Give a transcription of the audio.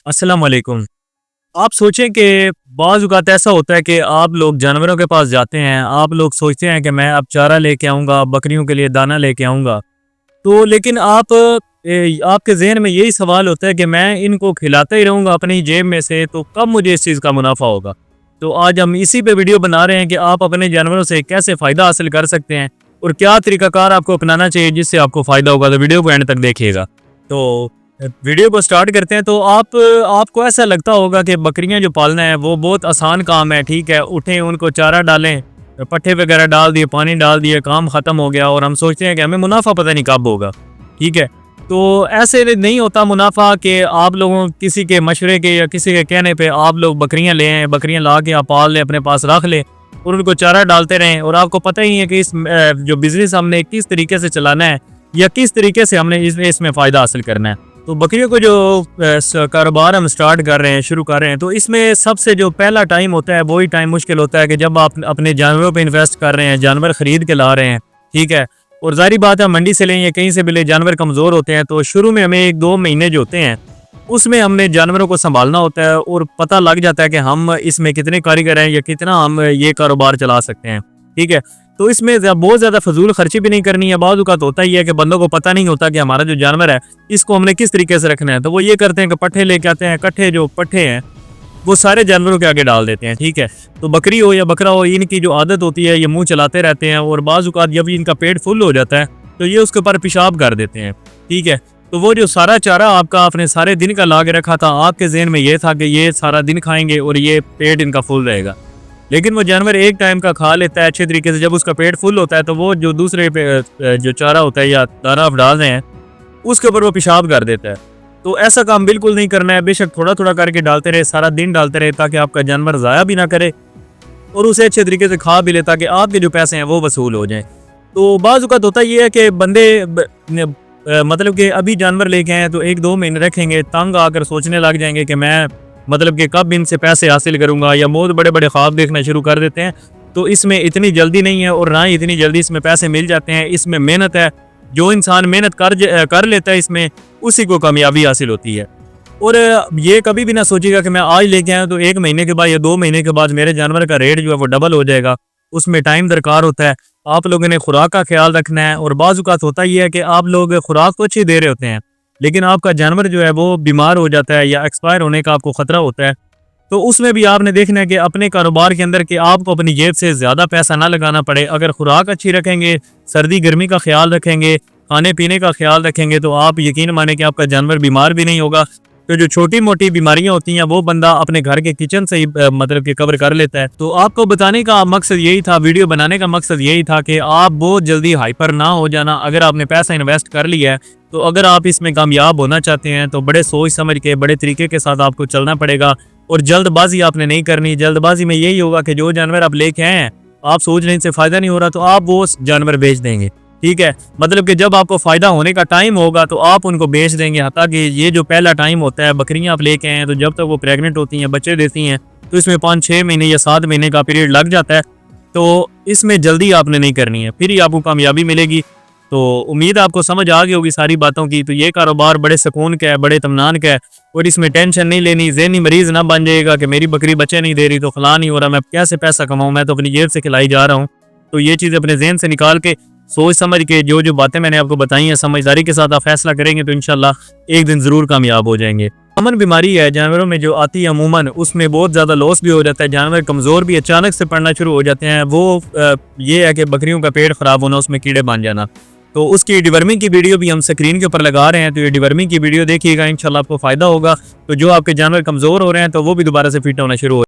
अस्सलाम वालेकुम। आप सोचें कि बाज़ औक़ात ऐसा होता है कि आप लोग जानवरों के पास जाते हैं, आप लोग सोचते हैं कि मैं अब चारा लेके आऊँगा, बकरियों के लिए दाना लेके आऊँगा। तो लेकिन आपके ज़हन में यही सवाल होता है कि मैं इनको खिलाता ही रहूँगा अपनी जेब में से, तो कब मुझे इस चीज़ का मुनाफ़ा होगा? तो आज हम इसी पे वीडियो बना रहे हैं कि आप अपने जानवरों से कैसे फ़ायदा हासिल कर सकते हैं और क्या तरीक़ाकार आपको अपनाना चाहिए जिससे आपको फ़ायदा होगा। तो वीडियो को एंड तक देखिएगा। तो वीडियो को स्टार्ट करते हैं। तो आपको ऐसा लगता होगा कि बकरियां जो पालना है वो बहुत आसान काम है, ठीक है, उठें, उनको चारा डालें, पट्ठे वगैरह डाल दिए, पानी डाल दिए, काम ख़त्म हो गया और हम सोचते हैं कि हमें मुनाफा पता नहीं कब होगा, ठीक है। तो ऐसे नहीं होता मुनाफा कि आप लोगों किसी के मशवरे के या किसी के कहने पे आप लोग बकरियां ले आएँ, बकरियां ला के आप पाल लें, अपने पास रख लें और उनको चारा डालते रहें और आपको पता ही है कि इस जो बिज़नेस हमने किस तरीके से चलाना है या किस तरीके से हमने इसमें फ़ायदा हासिल करना है। तो बकरियों को जो कारोबार हम स्टार्ट कर रहे हैं, शुरू कर रहे हैं, तो इसमें सबसे जो पहला टाइम होता है वही टाइम मुश्किल होता है कि जब आप अपने जानवरों पे इन्वेस्ट कर रहे हैं, जानवर ख़रीद के ला रहे हैं, ठीक है। और ज़ाहिर बात है मंडी से लें या कहीं से भी लें, जानवर कमज़ोर होते हैं, तो शुरू में हमें 1-2 महीने जो होते हैं उसमें हमने जानवरों को संभालना होता है और पता लग जाता है कि हम इसमें कितने कारीगर हैं या कितना हम ये कारोबार चला सकते हैं, ठीक है। तो इसमें बहुत ज़्यादा फजूल खर्ची भी नहीं करनी है। बाद औक़ात होता ही है कि बंदों को पता नहीं होता कि हमारा जो जानवर है इसको हमने किस तरीके से रखना है, तो वो ये करते हैं कि पट्ठे लेके आते हैं, कट्ठे जो पट्ठे हैं वो सारे जानवरों के आगे डाल देते हैं, ठीक है। तो बकरी हो या बकरा हो, इनकी जो आदत होती है ये मुँह चलाते रहते हैं और बाद औक़ात जब इनका पेट फुल हो जाता है तो ये उसके ऊपर पेशाब कर देते हैं, ठीक है। तो वो जो सारा चारा आपने सारे दिन का ला के रखा था, आपके ज़हन में ये था कि ये सारा दिन खाएंगे और ये पेट इनका फुल रहेगा, लेकिन वो जानवर एक टाइम का खा लेता है अच्छे तरीके से। जब उसका पेट फुल होता है तो वो जो दूसरे पे जो चारा होता है या दाना आप डाल रहे हैं उसके ऊपर वो पेशाब कर देता है। तो ऐसा काम बिल्कुल नहीं करना है। बेशक थोड़ा थोड़ा करके डालते रहे, सारा दिन डालते रहे, ताकि आपका जानवर ज़ाया भी ना करे और उसे अच्छे तरीके से खा भी ले, ताकि आपके जो पैसे हैं वो वसूल हो जाएँ। तो बाज़ औक़ात होता ये है कि बंदे मतलब कि अभी जानवर लेके आए तो 1-2 महीने रखेंगे, तंग आकर सोचने लग जाएंगे कि मैं मतलब कि कब इनसे पैसे हासिल करूंगा, या बहुत बड़े बड़े ख्वाब देखना शुरू कर देते हैं। तो इसमें इतनी जल्दी नहीं है और ना ही इतनी जल्दी इसमें पैसे मिल जाते हैं। इसमें मेहनत है, जो इंसान मेहनत कर लेता है इसमें उसी को कामयाबी हासिल होती है। और ये कभी भी ना सोचिएगा कि मैं आज लेके आया तो 1 महीने के बाद या 2 महीने के बाद मेरे जानवर का रेट जो है वो डबल हो जाएगा। उसमें टाइम दरकार होता है, आप लोगों ने खुराक का ख्याल रखना है। और बाज़ औक़ात होता ही है कि आप लोग खुराक तो अच्छी दे रहे होते हैं, लेकिन आपका जानवर जो है वो बीमार हो जाता है या एक्सपायर होने का आपको ख़तरा होता है। तो उसमें भी आपने देखना है कि अपने कारोबार के अंदर कि आपको अपनी जेब से ज़्यादा पैसा ना लगाना पड़े। अगर खुराक अच्छी रखेंगे, सर्दी गर्मी का ख्याल रखेंगे, खाने पीने का ख्याल रखेंगे, तो आप यकीन माने कि आपका जानवर बीमार भी नहीं होगा। तो जो छोटी मोटी बीमारियां होती हैं वो बंदा अपने घर के किचन से ही मतलब कि कवर कर लेता है। तो आपको बताने का मकसद यही था, वीडियो बनाने का मकसद यही था कि आप बहुत जल्दी हाइपर ना हो जाना। अगर आपने पैसा इन्वेस्ट कर लिया है तो अगर आप इसमें कामयाब होना चाहते हैं तो बड़े सोच समझ के, बड़े तरीके के साथ आपको चलना पड़ेगा और जल्दबाजी आपने नहीं करनी। जल्दबाजी में यही होगा कि जो जानवर आप लेके आए हैं, आप सोच रहे हैं इनसे फ़ायदा नहीं हो रहा, तो आप वो जानवर बेच देंगे, ठीक है। मतलब कि जब आपको फ़ायदा होने का टाइम होगा तो आप उनको बेच देंगे। ताकि ये जो पहला टाइम होता है, बकरियां आप लेके आए हैं तो जब तक वो प्रेग्नेंट होती हैं, बच्चे देती हैं, तो इसमें 5-6 महीने या 7 महीने का पीरियड लग जाता है। तो इसमें जल्दी आपने नहीं करनी है, फिर ही आपको कामयाबी मिलेगी। तो उम्मीद आपको समझ आ गई होगी सारी बातों की। तो ये कारोबार बड़े सुकून का है, बड़े इत्मीनान का है और इसमें टेंशन नहीं लेनी। ज़हनी मरीज़ ना बन जाएगा कि मेरी बकरी बच्चे नहीं दे रही तो फलां नहीं हो रहा, मैं कैसे पैसा कमाऊँ, मैं तो अपनी जेब से खिलाई जा रहा हूँ। तो ये चीज़ अपने जहन से निकाल के, सोच समझ के, जो जो बातें मैंने आपको बताई हैं समझदारी के साथ आप फैसला करेंगे तो इंशाल्लाह एक दिन ज़रूर कामयाब हो जाएंगे। कॉमन बीमारी है जानवरों में जो आती है अमूमन, उसमें बहुत ज़्यादा लॉस भी हो जाता है, जानवर कमज़ोर भी अचानक से पड़ना शुरू हो जाते हैं। वो ये है कि बकरियों का पेट ख़राब होना, उसमें कीड़े बन जाना। तो उसकी डिवर्मिंग की वीडियो भी हम स्क्रीन के ऊपर लगा रहे हैं, तो ये डिवर्मिंग की वीडियो देखिएगा, इंशाल्लाह आपको फ़ायदा होगा। तो जो आपके जानवर कमज़ोर हो रहे हैं तो वो भी दोबारा से फिट होना शुरू हो